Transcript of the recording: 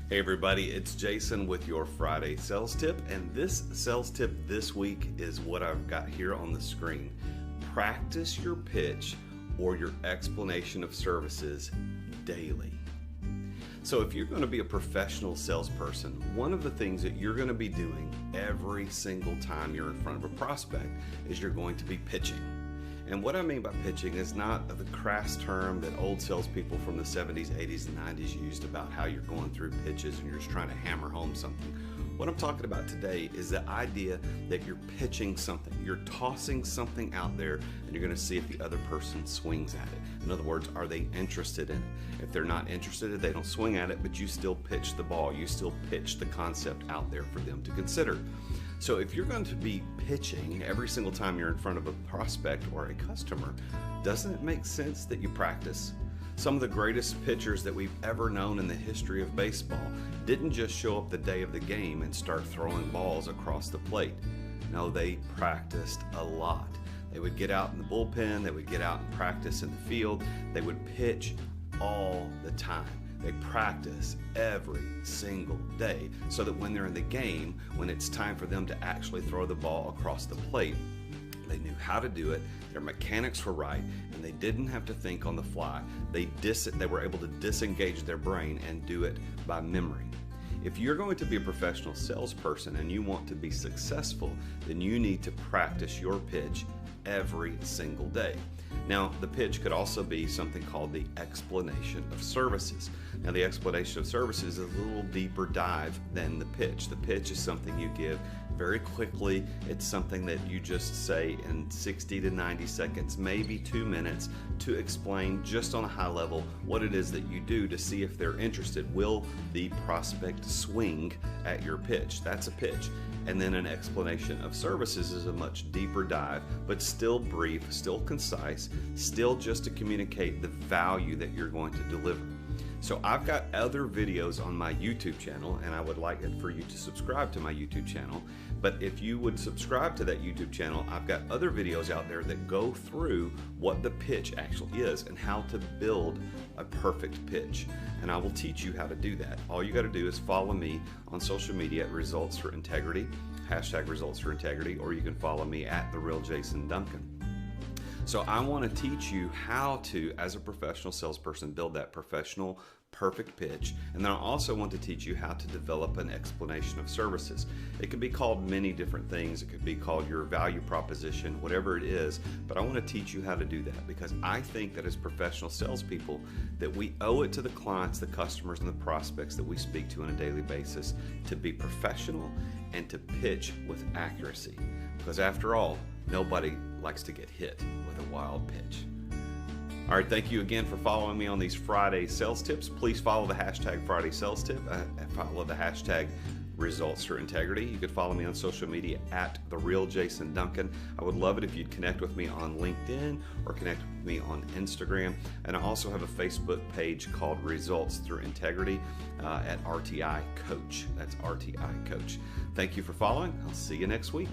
Hey everybody, it's Jason with your Friday sales tip, and this sales tip this week is what I've got here on the screen. Practice your pitch or your explanation of services daily. So if you're going to be a professional salesperson, one of the things that you're going to be doing every single time you're in front of a prospect is you're going to be pitching. And what I mean by pitching is not the crass term that old salespeople from the 70s, 80s, and 90s used about how you're going through pitches and you're just trying to hammer home something. What I'm talking about today is the idea that you're pitching something. You're tossing something out there and you're going to see if the other person swings at it. In other words, are they interested in it? If they're not interested, they don't swing at it, but you still pitch the ball. You still pitch the concept out there for them to consider. So if you're going to be pitching every single time you're in front of a prospect or a customer, doesn't it make sense that you practice? Some of the greatest pitchers that we've ever known in the history of baseball didn't just show up the day of the game and start throwing balls across the plate. No, they practiced a lot. They would get out in the bullpen, they would get out and practice in the field, they would pitch all the time. They practice every single day so that when they're in the game, when it's time for them to actually throw the ball across the plate, they knew how to do it, their mechanics were right, and they didn't have to think on the fly. They were able to disengage their brain and do it by memory. If you're going to be a professional salesperson and you want to be successful, then you need to practice your pitch every single day. Now, the pitch could also be something called the explanation of services. Now, the explanation of services is a little deeper dive than the pitch. The pitch is something you give very quickly. It's something that you just say in 60 to 90 seconds, maybe 2 minutes, to explain just on a high level what it is that you do to see if they're interested. Will the prospect swing at your pitch? That's a pitch. And then an explanation of services is a much deeper dive, but still brief, still concise, still just to communicate the value that you're going to deliver. So I've got other videos on my YouTube channel, and I would like it for you to subscribe to my YouTube channel. But if you would subscribe to that YouTube channel, I've got other videos out there that go through what the pitch actually is and how to build a perfect pitch. And I will teach you how to do that. All you got to do is follow me on social media at Results for Integrity, #Results for Integrity, or you can follow me at The Real Jason Duncan. So I want to teach you how to, as a professional salesperson, build that professional, perfect pitch. And then I also want to teach you how to develop an explanation of services. It could be called many different things. It could be called your value proposition, whatever it is. But I want to teach you how to do that because I think that as professional salespeople, that we owe it to the clients, the customers, and the prospects that we speak to on a daily basis to be professional and to pitch with accuracy. Because after all, nobody likes to get hit with a wild pitch. All right, thank you again for following me on these Friday sales tips. Please follow the #Friday sales tip and follow the #Results for Integrity. You could follow me on social media at The Real Jason Duncan. I would love it if you'd connect with me on LinkedIn or connect with me on Instagram. And I also have a Facebook page called Results Through Integrity at RTI Coach. That's RTI Coach. Thank you for following. I'll see you next week.